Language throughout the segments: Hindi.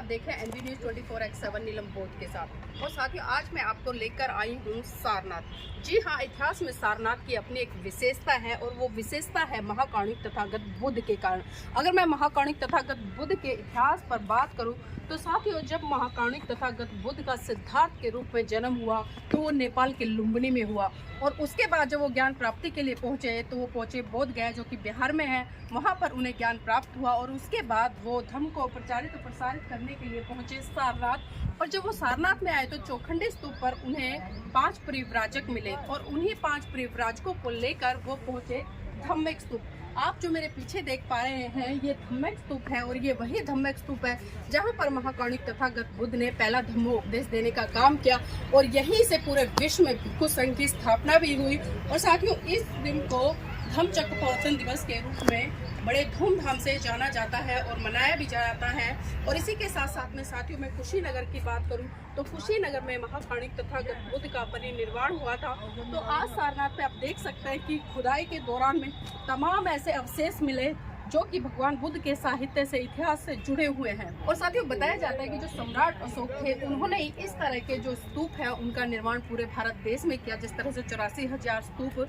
आप देख रहे हैं एनबी न्यूज़ 24x7 नीलम बोध के साथ। और साथियों, आज मैं आपको लेकर आई हूँ सारनाथ। जी हाँ, इतिहास में सारनाथ की अपनी एक विशेषता है और वो विशेषता है महाकाणिक तथागत बुद्ध के कारण। अगर मैं महाकाणिक तथागत बुद्ध के इतिहास पर बात करूँ तो साथियों, जब महाकाणिक तथागत बुद्ध का सिद्धार्थ के रूप में जन्म हुआ तो वो नेपाल के लुम्बिनी में हुआ। और उसके बाद जब वो ज्ञान प्राप्ति के लिए पहुँचे तो वो पहुँचे बोध गया, जो कि बिहार में है। वहाँ पर उन्हें ज्ञान प्राप्त हुआ और उसके बाद वो धर्म को प्रचारित और प्रसारित करने के लिए पहुँचे सारनाथ। और जब वो सारनाथ में आए तो चौखंडी स्तूप पर उन्हें 5 परिव्राजक मिले और उन्हीं 5 परिव्राजकों को लेकर वो पहुँचे धम्मिक स्तूप। आप जो मेरे पीछे देख पा रहे हैं ये धम्मिक स्तूप है और ये वही धम्मिक स्तूप है जहाँ पर महाकाणिक तथागत बुद्ध ने पहला धम्मोपदेश देने का काम किया और यहीं से पूरे विश्व में भिक्षु संघ की स्थापना भी हुई। और साथियों, इस दिन को धम्मचक्र प्रवर्तन दिवस के रूप में बड़े धूमधाम से जाना जाता है और मनाया भी जाता है। और इसी के साथ साथ में साथियों, मैं कुशीनगर की बात करूं तो कुशीनगर में महाकाणिक तथागत बुद्ध का परिनिर्वाण हुआ था। तो आज सारनाथ पे आप देख सकते हैं कि खुदाई के दौरान में तमाम ऐसे अवशेष मिले जो कि भगवान बुद्ध के साहित्य से, इतिहास से जुड़े हुए हैं। और साथियों, बताया जाता है कि जो सम्राट अशोक थे उन्होंने इस तरह के जो स्तूप है उनका निर्माण पूरे भारत देश में किया। जिस तरह से 84,000 स्तूप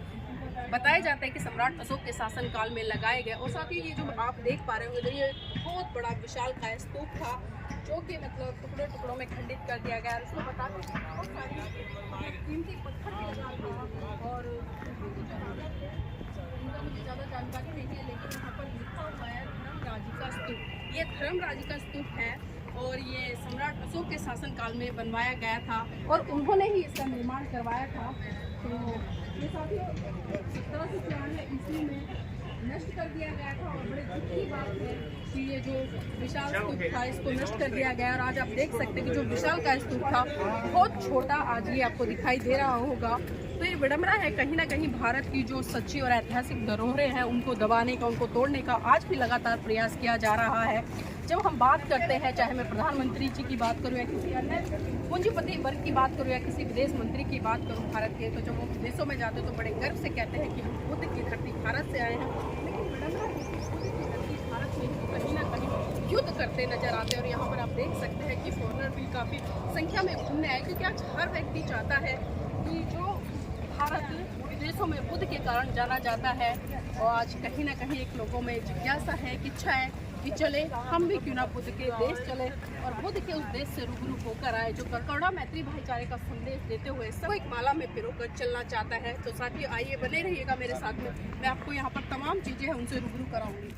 बताया जाता है कि सम्राट अशोक के शासन काल में लगाए गए। और साथ ही ये जो आप देख पा रहे होंगे, ये बहुत बड़ा विशालकाय स्तूप था जो कि मतलब टुकड़ों टुकड़ों में खंडित कर दिया गया। उसको बताते हैं बहुत सारी कीमती पत्थर भी लगा था और उनका मुझे ज़्यादा जानकारी नहीं है, लेकिन यहाँ पर लिखा हुआ है धर्मराजी का स्तूप। ये धर्मराजी का स्तूप है और ये सम्राट अशोक के शासन काल में बनवाया गया था और उन्होंने ही इसका निर्माण करवाया था। तो ये साथियों 1794 ईस्वी में नष्ट कर दिया गया था और बड़े दुख की बात है कि ये जो विशाल स्तूप था इसको नष्ट कर दिया गया। और आज आप देख सकते हैं कि जो विशाल का स्तूप था बहुत छोटा आज ये आपको दिखाई दे रहा होगा। तो ये विडंबना है कहीं ना कहीं भारत की जो सच्ची और ऐतिहासिक धरोहरें हैं उनको दबाने का, उनको तोड़ने का आज भी लगातार प्रयास किया जा रहा है। जब हम बात करते हैं, चाहे मैं प्रधानमंत्री जी की बात करूं या किसी अन्य पूंजीपति वर्ग की बात करूं या किसी विदेश मंत्री की बात करूं भारत के, तो जब वो विदेशों में जाते हैं तो बड़े गर्व से कहते हैं कि हम बुद्ध की धरती भारत से आए हैं। लेकिन विडंबना धरती भारत में कहीं ना कहीं युद्ध करते नजर आते हैं। और यहाँ पर आप देख सकते हैं कि फॉरनर भी काफ़ी संख्या में घूमने आए, क्योंकि आज हर व्यक्ति चाहता है कि जो भारत विदेशों में बुद्ध के कारण जाना जाता है। और आज कहीं ना कहीं एक लोगों में जिज्ञासा है, कि इच्छा है कि चले हम भी क्यों ना बुद्ध के देश चले और बुद्ध के उस देश से रूबरू होकर आए जो करुणा मैत्री भाईचारे का संदेश देते हुए सब एक माला में पिरोकर चलना चाहता है। तो साथियों, आइए बने रहिएगा मेरे साथ में, मैं आपको यहाँ पर तमाम चीज़ें हैं उनसे रूबरू कराऊंगी।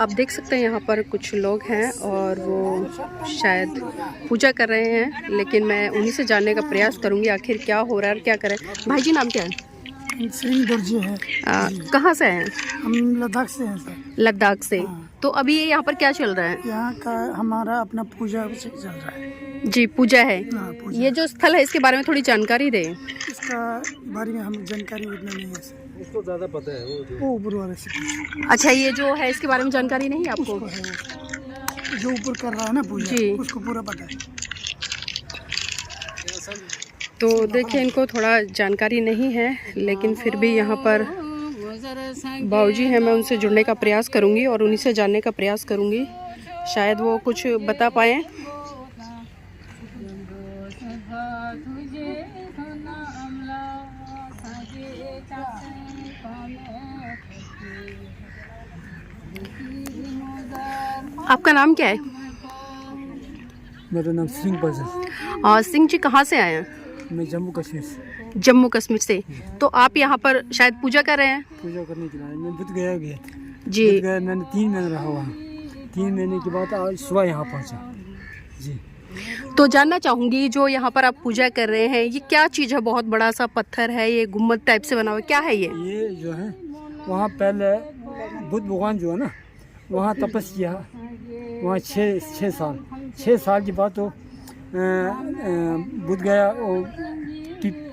आप देख सकते हैं यहाँ पर कुछ लोग हैं और वो शायद पूजा कर रहे हैं, लेकिन मैं उन्हीं से जानने का प्रयास करूँगी आखिर क्या हो रहा है और क्या करें। भाई जी नाम क्या है? सिंह दर्जी है। कहाँ से हैं? हम लद्दाख से हैं सर। लद्दाख से। हाँ। तो अभी ये यहाँ पर क्या चल रहा है? यहाँ का हमारा अपना पूजा चल रहा है। जी पूजा है। हाँ, पूजा। ये जो स्थल है इसके बारे में थोड़ी जानकारी दें। इसका बारे में हम जानकारी उतना नहीं है सर। उसको ज़्यादा पता है वो ऊपर वाले से पूछो। अच्छा, ये जो है इसके बारे में जानकारी नहीं है आपको? उसको है वो। जो ऊपर कर रहा है ना पूजा, जी। उसको पूरा पता है। तो देखिए इनको थोड़ा जानकारी नहीं है, लेकिन फिर भी यहाँ पर बाबूजी हैं, मैं उनसे जुड़ने का प्रयास करूँगी और उन्हीं से जानने का प्रयास करूँगी, शायद वो कुछ बता पाएँ। आपका नाम क्या है? मेरा नाम सिंह बजर। सिंह जी कहाँ से आए हैं? मैं जम्मू कश्मीर से। जम्मू कश्मीर से। तो आप यहाँ पर शायद पूजा कर रहे हैं? पूजा करने के लिए मैं बुद्ध गया जी। बुद्ध गया, मैंने 3 महीने रहा वहाँ। 3 महीने के बाद आज सुबह यहाँ पहुँचा जी। तो जानना चाहूँगी, जो यहाँ पर आप पूजा कर रहे हैं ये क्या चीज़ है? बहुत बड़ा सा पत्थर है, ये गुम्बद टाइप से बना हुआ है, क्या है ये जो है वहाँ पहले बुद्ध भगवान जो है ना वहाँ तपस्या किया वहाँ 6 साल के बाद तो बुद्ध गया वो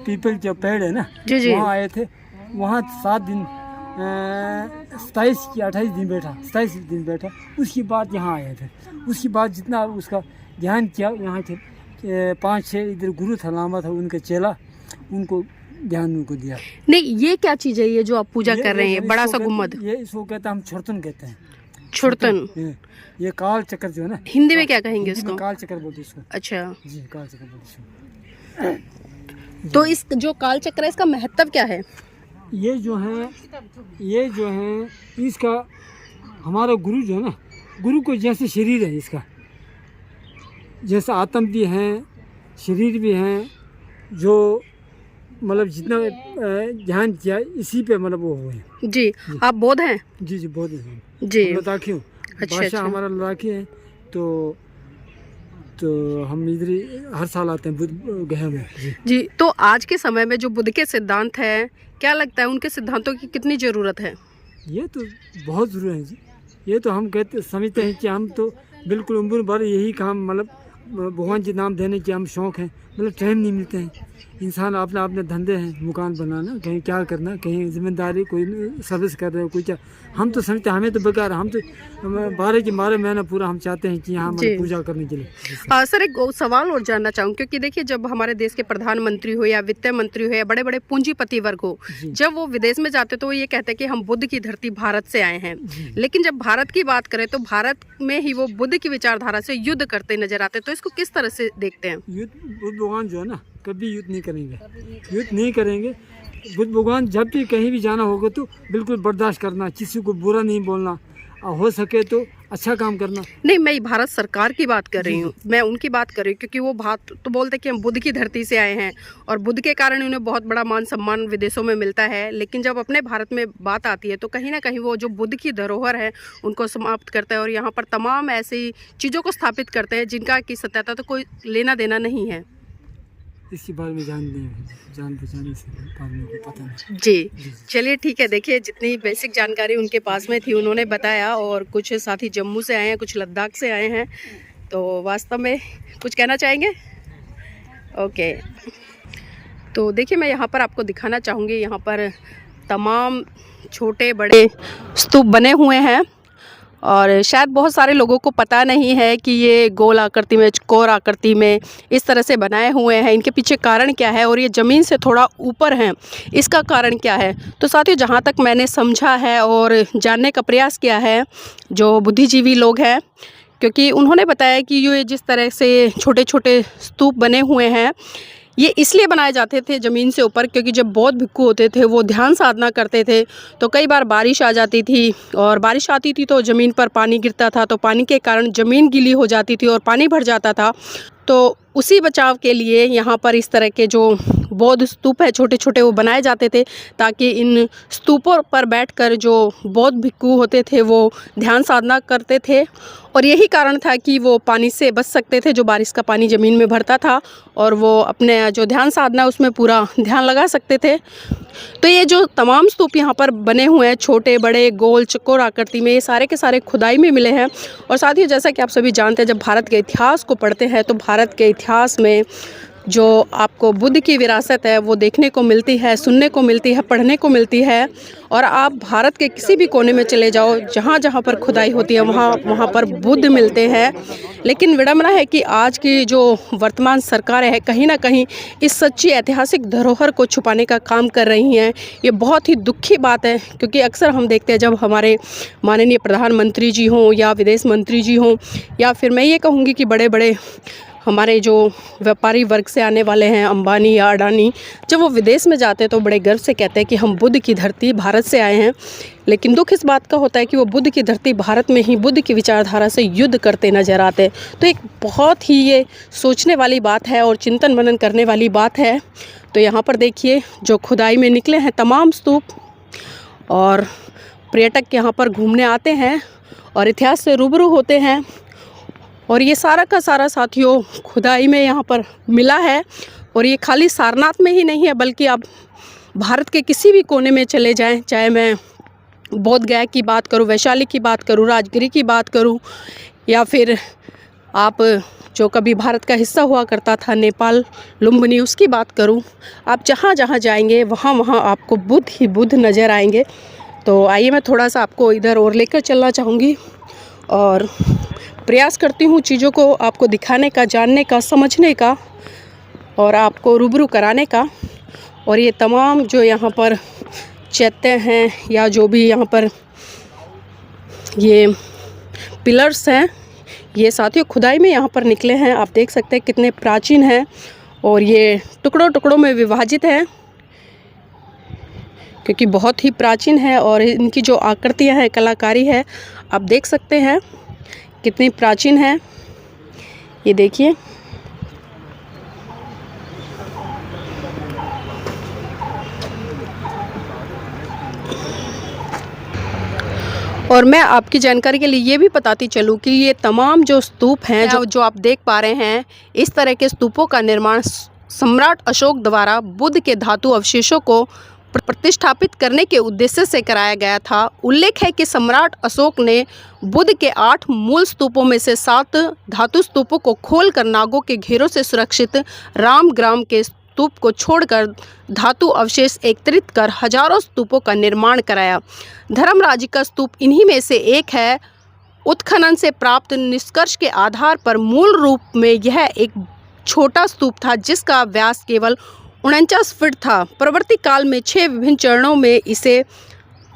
पीपल जो पेड़ है ना जी जी। वहाँ आए थे। वहाँ 7 दिन 28 दिन बैठा। उसके बाद यहाँ आए थे। उसके बाद जितना उसका ध्यान किया, यहाँ थे 5-6 इधर गुरु था, लामा था, उनका चेला, उनको ध्यान उनको दिया। नहीं, ये क्या चीज़ है ये जो आप पूजा कर रहे हैं, बड़ा सा गुम्बद? ये इसको कहते हैं, हम छुड़तन कहते हैं। छुड़तन। ये काल चक्र जो है ना, हिंदी में क्या कहेंगे इसको? काल चक्र बोलते इसको। अच्छा जी, काल चक्र बोलते इसको। तो इस जो काल चक्र है इसका महत्व क्या है? ये जो है इसका हमारा गुरु जो है ना, गुरु को जैसे शरीर है इसका, जैसे आत्म भी है, शरीर भी है, जो मतलब जितना ध्यान किया इसी पे मतलब वो हुए। जी, आप बौद्ध हैं? जी बौद्ध हैं जी। लद्दाखी हूँ। भाषा हमारा लद्दाखी है। तो हम इधर हर साल आते हैं बुद्ध गया में। जी। तो आज के समय में जो बुद्ध के सिद्धांत हैं, क्या लगता है उनके सिद्धांतों की कितनी ज़रूरत है? ये तो बहुत ज़रूरी है जी। ये तो हम समझते हैं कि हम तो बिल्कुल उम्र भर यही काम मतलब भगवान जी नाम देने के हम शौक़ हैं, मतलब टाइम नहीं मिलते हैं। इंसान अपने धंधे हैं, मकान बनाना, कहीं क्या करना, कहीं जिम्मेदारी, कोई सर्विस कर रहे हो, कोई क्या। हम तो समझते हमें तो बेकार, हम तो 12 के 12 महीना पूरा हम चाहते हैं कि यहाँ पूजा करने के लिए। सर एक सवाल और जानना चाहूँ, क्योंकि देखिए जब हमारे देश के प्रधानमंत्री हो या वित्त मंत्री हो या बड़े बड़े पूंजीपति वर्ग हो, जब वो विदेश में जाते तो वो ये कहते हैं कि हम बुद्ध की धरती भारत से आए हैं, लेकिन जब भारत की बात करें तो भारत में ही वो बुद्ध की विचारधारा से युद्ध करते नजर आते हैं। तो इसको किस तरह से देखते हैं? युद्ध बुद्ध भगवान जो है ना कभी युद्ध नहीं करेंगे। बुद्ध भगवान जब भी कहीं भी जाना होगा तो बिल्कुल बर्दाश्त करना, किसी को बुरा नहीं बोलना, और हो सके तो अच्छा काम करना। नहीं, मैं भारत सरकार की बात कर रही हूँ, मैं उनकी बात कर रही हूँ, क्योंकि वो बात तो बोलते हैं कि हम बुद्ध की धरती से आए हैं और बुद्ध के कारण उन्हें बहुत बड़ा मान सम्मान विदेशों में मिलता है, लेकिन जब अपने भारत में बात आती है तो कहीं ना कहीं वो जो बुद्ध की धरोहर है उनको समाप्त करता है और यहाँ पर तमाम ऐसी चीज़ों को स्थापित करते हैं जिनका की सत्यता तो कोई लेना देना नहीं है। इसके बारे में जान पहचान से पता नहीं। जी, चलिए ठीक है। देखिए जितनी बेसिक जानकारी उनके पास में थी उन्होंने बताया, और कुछ साथी जम्मू से आए हैं, कुछ लद्दाख से आए हैं। तो वास्तव में कुछ कहना चाहेंगे? ओके, तो देखिए मैं यहाँ पर आपको दिखाना चाहूँगी, यहाँ पर तमाम छोटे बड़े स्तूप बने हुए हैं और शायद बहुत सारे लोगों को पता नहीं है कि ये गोल आकृति में, चौकोर आकृति में इस तरह से बनाए हुए हैं। इनके पीछे कारण क्या है और ये ज़मीन से थोड़ा ऊपर हैं, इसका कारण क्या है? तो साथियों जहाँ तक मैंने समझा है और जानने का प्रयास किया है, जो बुद्धिजीवी लोग हैं, क्योंकि उन्होंने बताया कि ये जिस तरह से छोटे छोटे स्तूप बने हुए हैं ये इसलिए बनाए जाते थे ज़मीन से ऊपर, क्योंकि जब बौद्ध भिक्खु होते थे वो ध्यान साधना करते थे तो कई बार बारिश आ जाती थी, और बारिश आती थी तो ज़मीन पर पानी गिरता था, तो पानी के कारण ज़मीन गीली हो जाती थी और पानी भर जाता था। तो उसी बचाव के लिए यहाँ पर इस तरह के जो बौद्ध स्तूप है छोटे छोटे वो बनाए जाते थे, ताकि इन स्तूपों पर बैठकर जो बौद्ध भिक्खु होते थे वो ध्यान साधना करते थे, और यही कारण था कि वो पानी से बच सकते थे, जो बारिश का पानी ज़मीन में भरता था, और वो अपने जो ध्यान साधना उसमें पूरा ध्यान लगा सकते थे। तो ये जो तमाम स्तूप यहाँ पर बने हुए हैं, छोटे बड़े गोल चौकोर आकृति में, ये सारे के सारे खुदाई में मिले हैं। और साथ ही जैसा कि आप सभी जानते हैं, जब भारत के इतिहास को पढ़ते हैं तो भारत के इतिहास में जो आपको बुद्ध की विरासत है वो देखने को मिलती है, सुनने को मिलती है, पढ़ने को मिलती है। और आप भारत के किसी भी कोने में चले जाओ, जहाँ जहाँ पर खुदाई होती है वहाँ पर बुद्ध मिलते हैं। लेकिन विडंबना है कि आज की जो वर्तमान सरकार है कहीं ना कहीं इस सच्ची ऐतिहासिक धरोहर को छुपाने का काम कर रही हैं। ये बहुत ही दुखी बात है, क्योंकि अक्सर हम देखते हैं जब हमारे माननीय प्रधानमंत्री जी हों या विदेश मंत्री जी हों, या फिर मैं ये कहूँगी कि बड़े बड़े हमारे जो व्यापारी वर्ग से आने वाले हैं, अंबानी या अडानी, जब वो विदेश में जाते हैं तो बड़े गर्व से कहते हैं कि हम बुद्ध की धरती भारत से आए हैं। लेकिन दुख इस बात का होता है कि वो बुद्ध की धरती भारत में ही बुद्ध की विचारधारा से युद्ध करते नजर आते हैं। तो एक बहुत ही ये सोचने वाली बात है और चिंतन मनन करने वाली बात है। तो यहाँ पर देखिए जो खुदाई में निकले हैं तमाम स्तूप, और पर्यटक यहाँ पर घूमने आते हैं और इतिहास से रूबरू होते हैं। और ये सारा का सारा साथियों खुदाई में यहाँ पर मिला है। और ये खाली सारनाथ में ही नहीं है, बल्कि आप भारत के किसी भी कोने में चले जाएं, चाहे मैं बोध गया की बात करूं, वैशाली की बात करूं, राजगिरी की बात करूं, या फिर आप जो कभी भारत का हिस्सा हुआ करता था नेपाल लुम्बिनी उसकी बात करूं, आप जहाँ जहाँ जाएंगे वहाँ वहाँ आपको बुद्ध ही बुद्ध नज़र आएंगे। तो आइए मैं थोड़ा सा आपको इधर और लेकर चलना चाहूँगी और प्रयास करती हूँ चीज़ों को आपको दिखाने का, जानने का, समझने का और आपको रूबरू कराने का। और ये तमाम जो यहाँ पर चैत्य हैं या जो भी यहाँ पर ये पिलर्स हैं, ये साथियों खुदाई में यहाँ पर निकले हैं। आप देख सकते हैं कितने प्राचीन हैं और ये टुकड़ों टुकड़ों में विभाजित हैं, क्योंकि बहुत ही प्राचीन है। और इनकी जो आकृतियाँ हैं, कलाकारी है, आप देख सकते हैं कितनी प्राचीन है। ये देखिए, और मैं आपकी जानकारी के लिए ये भी बताती चलूँ कि ये तमाम जो स्तूप हैं जो आप देख पा रहे हैं, इस तरह के स्तूपों का निर्माण सम्राट अशोक द्वारा बुद्ध के धातु अवशेषों को प्रतिष्ठापित करने के उद्देश्य से कराया गया था। उल्लेख है कि सम्राट अशोक ने बुद्ध के 8 मूल स्तूपों में से 7 धातु स्तूपों को खोलकर नागों के घेरों से सुरक्षित रामग्राम के स्तूप को छोड़कर धातु अवशेष एकत्रित कर हजारों स्तूपों का निर्माण कराया। धर्मराज का स्तूप इन्हीं में से एक है। उत्खनन से प्राप्त निष्कर्ष के आधार पर मूल रूप में यह एक छोटा स्तूप था, जिसका व्यास केवल 49 फीट था। परवर्ती काल में 6 विभिन्न चरणों में इसे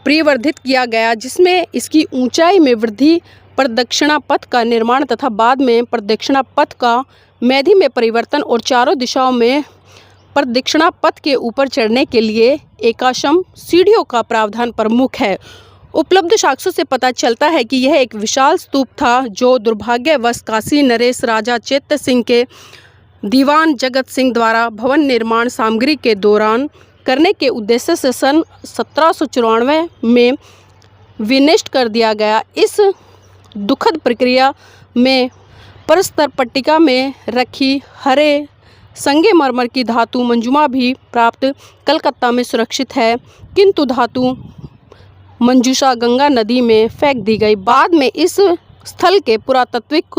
परिवर्धित किया गया, जिसमें इसकी ऊंचाई में वृद्धि, प्रदक्षिणा पथ का निर्माण तथा बाद में प्रदक्षिणा पथ का मेधी में परिवर्तन और चारों दिशाओं में प्रदक्षिणा पथ के ऊपर चढ़ने के लिए एकाश्म सीढ़ियों का प्रावधान प्रमुख है। उपलब्ध साक्ष्यों से पता चलता है कि यह एक विशाल स्तूप था, जो दुर्भाग्यवश काशी नरेश राजा चैत्य सिंह के दीवान जगत सिंह द्वारा भवन निर्माण सामग्री के दौरान करने के उद्देश्य से सन 1794 में विनष्ट कर दिया गया। इस दुखद प्रक्रिया में परस्तर पट्टिका में रखी हरे संगमरमर की धातु मंजुमा भी प्राप्त कलकत्ता में सुरक्षित है, किंतु धातु मंजूषा गंगा नदी में फेंक दी गई। बाद में इस स्थल के पुरातात्विक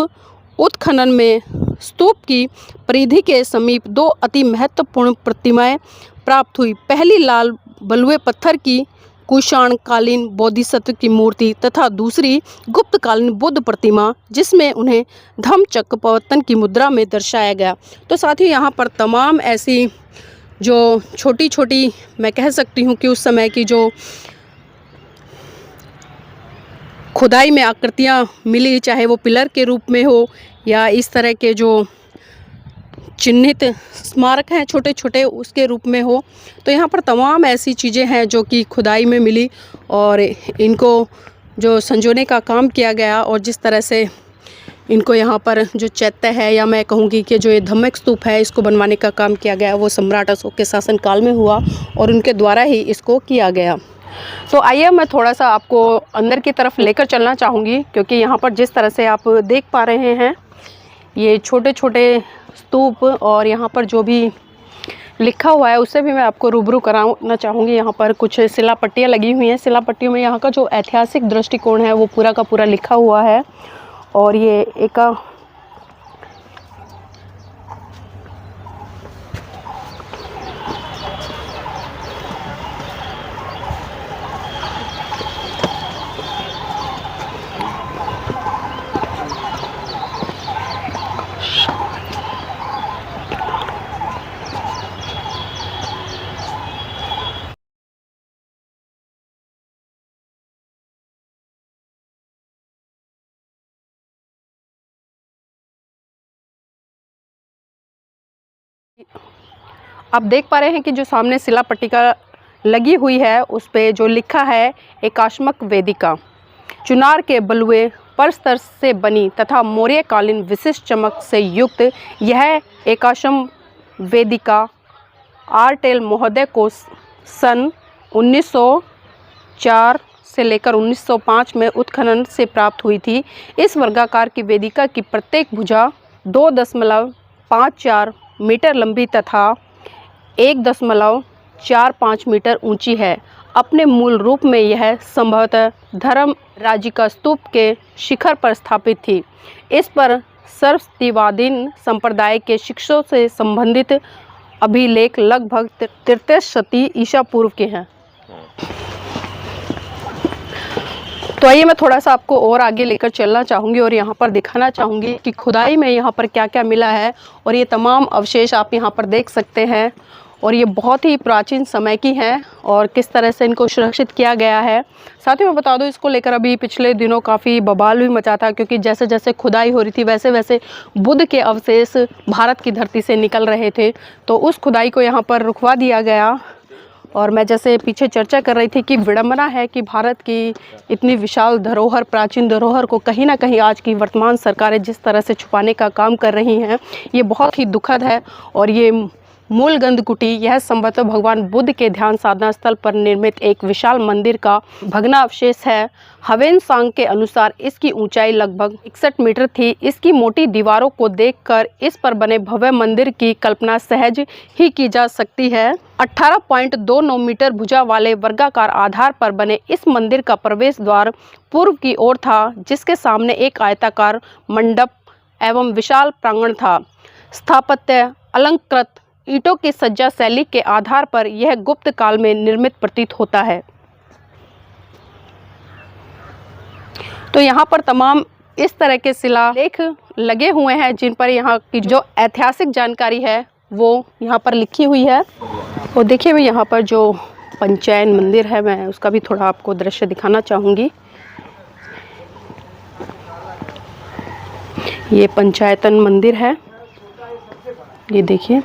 उत्खनन में स्तूप की परिधि के समीप 2 अति महत्वपूर्ण प्रतिमाएं प्राप्त हुई। पहली लाल बलुए पत्थर की कुषाण कालीन बोधिसत्व की मूर्ति तथा दूसरी गुप्त कालीन बुद्ध प्रतिमा, जिसमें उन्हें धम्मचक्र प्रवर्तन की मुद्रा में दर्शाया गया। तो साथ ही यहाँ पर तमाम ऐसी जो छोटी छोटी मैं कह सकती हूँ कि उस समय की जो खुदाई में आकृतियाँ मिली, चाहे वो पिलर के रूप में हो या इस तरह के जो चिन्हित स्मारक हैं छोटे छोटे उसके रूप में हो, तो यहाँ पर तमाम ऐसी चीज़ें हैं जो कि खुदाई में मिली और इनको जो संजोने का काम किया गया और जिस तरह से इनको यहाँ पर जो चैत्य है, या मैं कहूँगी कि जो ये धम्मक स्तूप है, इसको बनवाने का काम किया गया वो सम्राट अशोक के शासनकाल में हुआ और उनके द्वारा ही इसको किया गया। तो आइए मैं थोड़ा सा आपको अंदर की तरफ लेकर चलना चाहूँगी, क्योंकि यहाँ पर जिस तरह से आप देख पा रहे हैं ये छोटे छोटे स्तूप और यहाँ पर जो भी लिखा हुआ है उससे भी मैं आपको रूबरू कराना चाहूँगी। यहाँ पर कुछ शिलापट्टियाँ लगी हुई हैं, शिलापट्टियों में यहाँ का जो ऐतिहासिक दृष्टिकोण है वो पूरा का पूरा लिखा हुआ है। और ये एक आप देख पा रहे हैं कि जो सामने शिलापट्टिका लगी हुई है उस पे जो लिखा है एकाश्मक वेदिका, चुनार के बलुए परस्तर से बनी तथा मौर्यकालीन विशिष्ट चमक से युक्त यह एकाश्म वेदिका आर्टेल महोदय को सन 1904 से लेकर 1905 में उत्खनन से प्राप्त हुई थी। इस वर्गाकार की वेदिका की प्रत्येक भुजा 2.54 मीटर लंबी तथा 1.45 मीटर ऊंची है। अपने मूल रूप में यह संभवतः धर्म राजिका स्तूप के शिखर पर स्थापित थी। इस पर सरस्वतीवादीन संप्रदाय के शिक्षकों से संबंधित अभिलेख लगभग 33 शती ईसा पूर्व के हैं। तो आइए मैं थोड़ा सा आपको और आगे लेकर चलना चाहूँगी और यहाँ पर दिखाना चाहूँगी कि खुदाई में यहाँ पर क्या क्या मिला है। और ये तमाम अवशेष आप यहाँ पर देख सकते हैं और ये बहुत ही प्राचीन समय की हैं और किस तरह से इनको सुरक्षित किया गया है। साथ ही मैं बता दूं इसको लेकर अभी पिछले दिनों काफ़ी बवाल भी मचा था, क्योंकि जैसे जैसे खुदाई हो रही थी वैसे वैसे बुद्ध के अवशेष भारत की धरती से निकल रहे थे, तो उस खुदाई को यहाँ पर रुकवा दिया गया। और मैं जैसे पीछे चर्चा कर रही थी कि विडंबना है कि भारत की इतनी विशाल धरोहर, प्राचीन धरोहर को कहीं ना कहीं आज की वर्तमान सरकारें जिस तरह से छुपाने का काम कर रही हैं, ये बहुत ही दुखद है। और ये मूल गंधकुटी यह संभवतः भगवान बुद्ध के ध्यान साधना स्थल पर निर्मित एक विशाल मंदिर का भग्नावशेष है। हवेनसांग के अनुसार इसकी ऊंचाई लगभग 61 मीटर थी। इसकी मोटी दीवारों को देखकर इस पर बने भव्य मंदिर की कल्पना सहज ही की जा सकती है। 18.29 मीटर भुजा वाले वर्गाकार आधार पर बने इस मंदिर का प्रवेश द्वार पूर्व की ओर था, जिसके सामने एक आयताकार मंडप एवं विशाल प्रांगण था। स्थापत्य अलंकृत ईंटों की सज्जा शैली के आधार पर यह गुप्त काल में निर्मित प्रतीत होता है। तो यहाँ पर तमाम इस तरह के शिलालेख लगे हुए हैं जिन पर यहाँ की जो ऐतिहासिक जानकारी है वो यहाँ पर लिखी हुई है। और देखिए मैं यहाँ पर जो पंचायन मंदिर है मैं उसका भी थोड़ा आपको दृश्य दिखाना चाहूँगी। ये पंचायतन मंदिर है, ये देखिए।